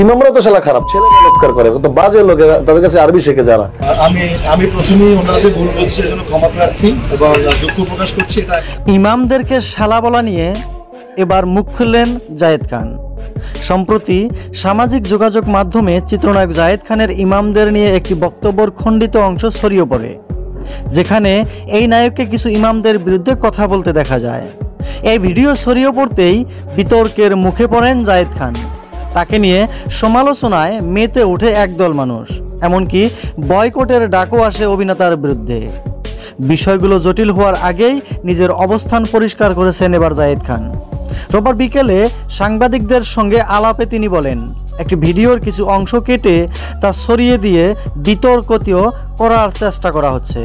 ইমামরা তো শালা খারাপ, ছেলে বলাৎকার করে, তো বাজে লোকে, তাদের কাছে আরবি শেখে যারা। আমি প্রথমেই ওনাদের ভুল বলছি, এজন্য ক্ষমা প্রার্থী এবং দুঃখ প্রকাশ করছি। এটা ইমামদেরকে শালা বলা নিয়ে এবার মুখ খুললেন জায়েদ খান। সম্প্রতি সামাজিক যোগাযোগ মাধ্যমে চিত্রনায়ক জায়েদ খানের ইমামদের নিয়ে একটি বক্তব্যের খণ্ডিত অংশ ছড়িয়ে পড়ে, যেখানে এই নায়ককে কিছু ইমামদের বিরুদ্ধে কথা বলতে দেখা যায়। এই ভিডিও ছড়িয়ে পড়তেই বিতর্কের মুখে পড়েন জায়েদ খান। তাকে নিয়ে সমালোচনায় মেতে ওঠে একদল মানুষ, এমনকি বয়কটের ডাকও আসে অভিনেতার বিরুদ্ধে। বিষয়গুলো জটিল হওয়ার আগেই নিজের অবস্থান পরিষ্কার করেছেন এবার জায়েদ খান। রোববার বিকেলে সাংবাদিকদের সঙ্গে আলাপে তিনি বলেন, একটি ভিডিওর কিছু অংশ কেটে তা ছড়িয়ে দিয়ে বিতর্কিত করার চেষ্টা করা হচ্ছে।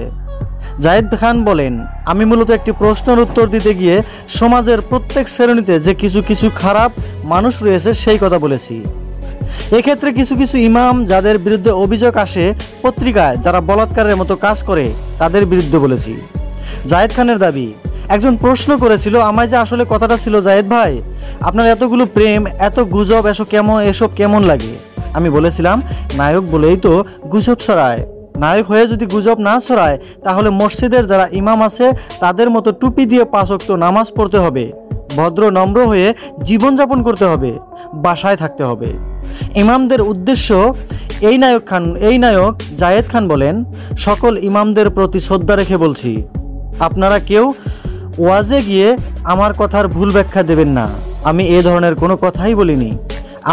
জায়েদ খান বলেন, আমি মূলত একটি প্রশ্নের উত্তর দিতে গিয়ে সমাজের প্রত্যেক শ্রেণীতে যে কিছু কিছু খারাপ মানুষ রয়েছে সেই কথা বলেছি। এক্ষেত্রে কিছু কিছু ইমাম যাদের বিরুদ্ধে অভিযোগ আসে পত্রিকায়, যারা বলাৎকারের মতো কাজ করে, তাদের বিরুদ্ধে বলেছি। জায়েদ খানের দাবি, একজন প্রশ্ন করেছিল আমায় যে আসলে কথাটা ছিল, জায়েদ ভাই আপনার এতগুলো প্রেম, এত গুজব, এসব কেমন লাগে? আমি বলেছিলাম, নায়ক বলেই তো গুজব ছড়ায়, নায়ক হয়ে যদি গুজব না ছড়ায় তাহলে মসজিদের যারা ইমাম আছে তাদের মতো টুপি দিয়ে 5 ওয়াক্ত নামাজ পড়তে হবে, ভদ্র নম্র হয়ে জীবনযাপন করতে হবে, বাসায় থাকতে হবে। ইমামদের উদ্দেশ্য এই নায়ক জায়েদ খান বলেন, সকল ইমামদের প্রতি শ্রদ্ধা রেখে বলছি, আপনারা কেউ ওয়াজে গিয়ে আমার কথার ভুল ব্যাখ্যা দেবেন না। আমি এ ধরনের কোনো কথাই বলিনি,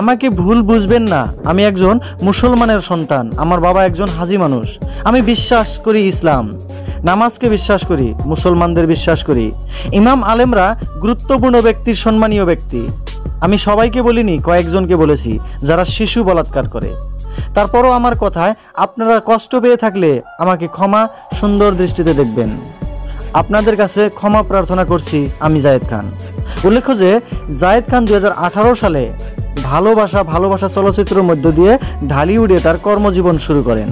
আমাকে ভুল বুঝবেন না। আমি একজন মুসলমানের সন্তান, আমার বাবা একজন হাজি মানুষ। আমি বিশ্বাস করি ইসলাম, নামাজকে বিশ্বাস করি, মুসলমানদের বিশ্বাস করি। ইমাম আলেমরা গুরুত্বপূর্ণ ব্যক্তি, সম্মানীয় ব্যক্তি। আমি সবাইকে বলিনি, কয়েকজনকে বলেছি যারা শিশু বলাৎকার করে। তারপরও আমার কথায় আপনারা কষ্ট পেয়ে থাকলে আমাকে ক্ষমা সুন্দর দৃষ্টিতে দেখবেন। আপনাদের কাছে ক্ষমা প্রার্থনা করছি, আমি জায়েদ খান। উল্লেখ্য যে জায়েদ খান 2018 সালে ভালোবাসা চলচ্চিত্রের মধ্য দিয়ে ঢালিউডে তার কর্মজীবন শুরু করেন।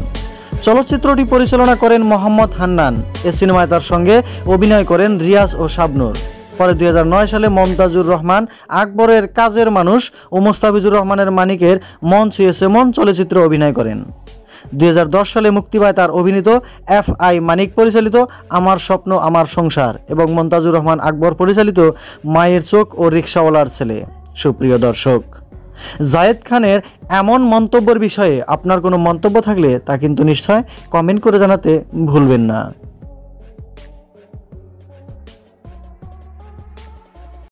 চলচ্চিত্রটি পরিচালনা করেন মোহাম্মদ হান্নান। এ সিনেমায় তার সঙ্গে অভিনয় করেন রিয়াজ ও শাবনূর। পরে 2009 সালে মমতাজুর রহমান আকবরের কাজের মানুষ ও মোস্তাফিজুর রহমানের মানিকের মন ছুঁয়েছে মন চলচ্চিত্রে অভিনয় করেন। 2010 সালে মুক্তি পায় তার অভিনীত FI মানিক পরিচালিত আমার স্বপ্ন আমার সংসার এবং মমতাজুর রহমান আকবর পরিচালিত মায়ের চোখ ও রিকশাওয়ালার ছেলে। সুপ্রিয় দর্শক, জায়েদ খানের এমন মন্তব্যের বিষয়ে আপনার কোনো মন্তব্য থাকলে তা কিন্তু নিশ্চয় কমেন্ট করে জানাতে ভুলবেন না।